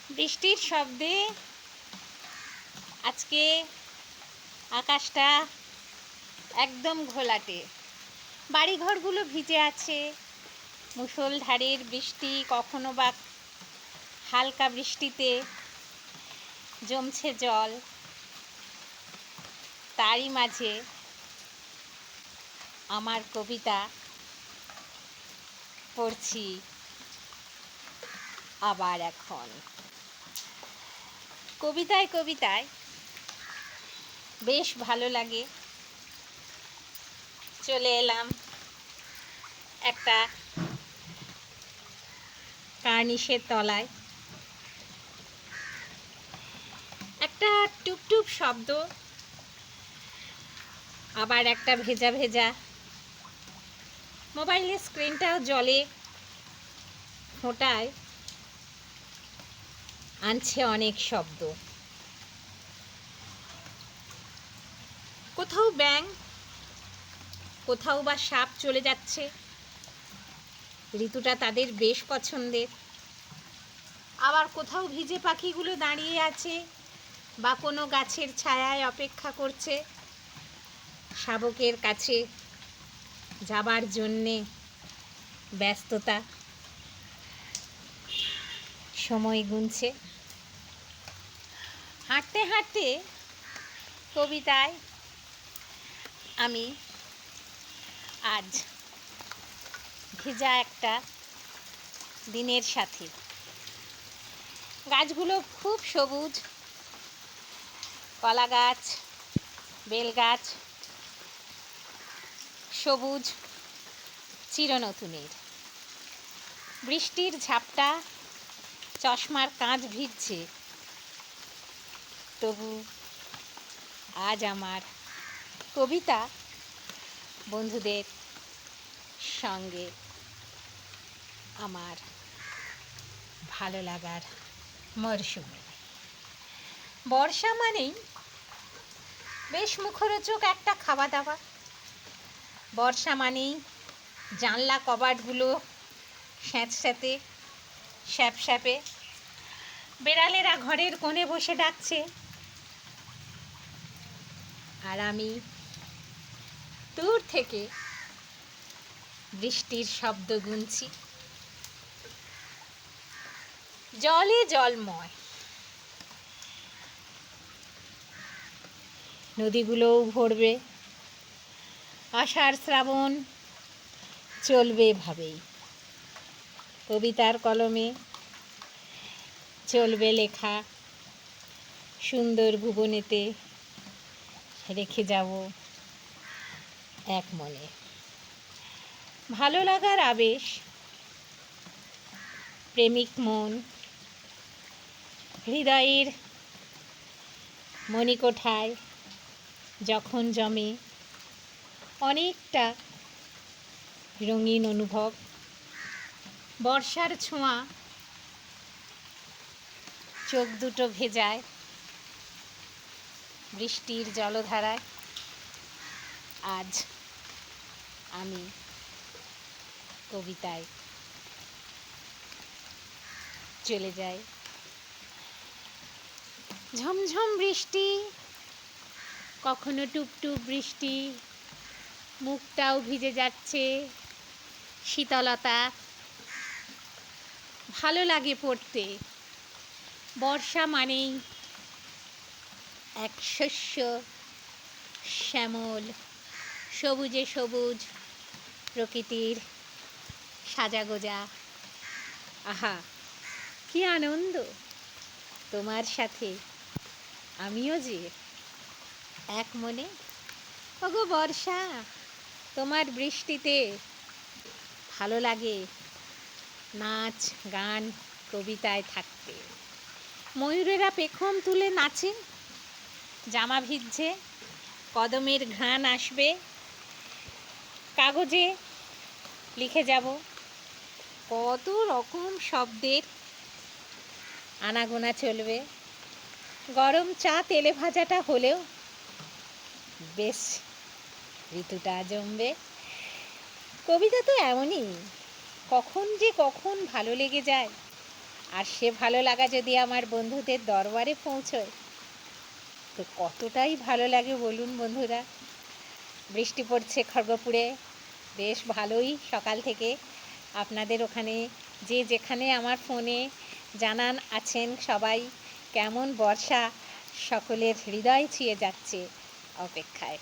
বৃষ্টির শব্দে আজকে আকাশটা একদম ঘোলাটে। বাড়িঘরগুলো ভিজে আছে। মুষলধারের বৃষ্টি, কখনো বা হালকা বৃষ্টিতে জমছে জল। তারই মাঝে আমার কবিতা পড়ছি আবার এখন। কবিতায় কবিতায় বেশ ভালো লাগে। চলে এলাম একটা কার্নিশের তলায়। একটা টুপটুপ শব্দ, আবার একটা ভেজা ভেজা। মোবাইলের স্ক্রিনটাও জলে ফোঁটায় আনছে অনেক শব্দ। কোথাও ব্যাঙ, কোথাও বা সাপ চলে যাচ্ছে। ঋতুটা তাদের বেশ পছন্দের। আবার কোথাও ভিজে পাখিগুলো দাঁড়িয়ে আছে বা কোনো গাছের ছায়ায় অপেক্ষা করছে শাবকের কাছে যাবার জন্যে। ব্যস্ততা, সময় গুনছে। হাঁটতে হাঁটতে কবিতায় আমি আজ ভেজা একটা দিনের সাথে। গাছগুলো খুব সবুজ, কলা গাছ, বেল গাছ সবুজ চিরনতুনের। বৃষ্টির ঝাপটা চশমার কাঁচ ভিজছে, তবু আজ আমার কবিতা বন্ধুদের সঙ্গে আমার ভালো লাগার মরশুমে। বর্ষা মানেই বেশ মুখরোচক একটা খাওয়া দাওয়া। বর্ষা মানেই জানলা কবাটগুলো স্যাঁতস্যাঁতে স্যাপস্যাপে। বেড়ালেরা ঘরের কোণে বসে ডাকছে, আর আমি দূর থেকে বৃষ্টির শব্দ গুনছি। জলে জলময় নদীগুলোও ভরবে। আষাঢ় শ্রাবণ চলবে এভাবেই। কবিতার কলমে চলবে লেখা। সুন্দর ভুবনেতে রেখে যাব এক মনে ভালো লাগার আবেশ। প্রেমিক মন হৃদয়ের মণিকোঠায় যখন জমে, অনেকটা রঙিন অনুভব। বর্ষার ছোঁয়া চোখ দুটো ভেজায় বৃষ্টির জলধারায়। আজ আমি কবিতায় চলে যাই। ঝমঝম বৃষ্টি, কখনো টুপটুপ বৃষ্টি, মুখটাও ভিজে যাচ্ছে। শীতলতা ভালো লাগে পড়তে। বর্ষা মানেই এক শস্য শ্যামল, সবুজে সবুজ প্রকৃতির সাজাগোজা। আহা, কি আনন্দ! তোমার সাথে আমিও যে এক মনে। ওগো বর্ষা, তোমার বৃষ্টিতে ভালো লাগে নাচ গান কবিতায় থাকতে। ময়ূরেরা পেখম তুলে নাচে, জামা ভিজছে, কদমের ঘ্রাণ আসবে। কাগজে লিখে যাব কত রকম শব্দের আনাগোনা চলবে। গরম চা তেলে ভাজাটা হলেও বেশ ঋতুটা জমবে। কবিতা তো এমনই, কখন যে কখন ভালো লেগে যায় আর সে ভালো লাগা যদি আমার বন্ধুদের দরবারে পৌঁছয় তো কতটাই ভালো লাগে বলুন বন্ধুরা। বৃষ্টি পড়ছে খড়গপুরে, বেশ ভালোই সকাল থেকে। আপনাদের ওখানে যে যেখানে আমার ফোনে জানান আছেন সবাই কেমন বর্ষা, সকলের হৃদয় ছুঁয়ে যাচ্ছে অপেক্ষায়।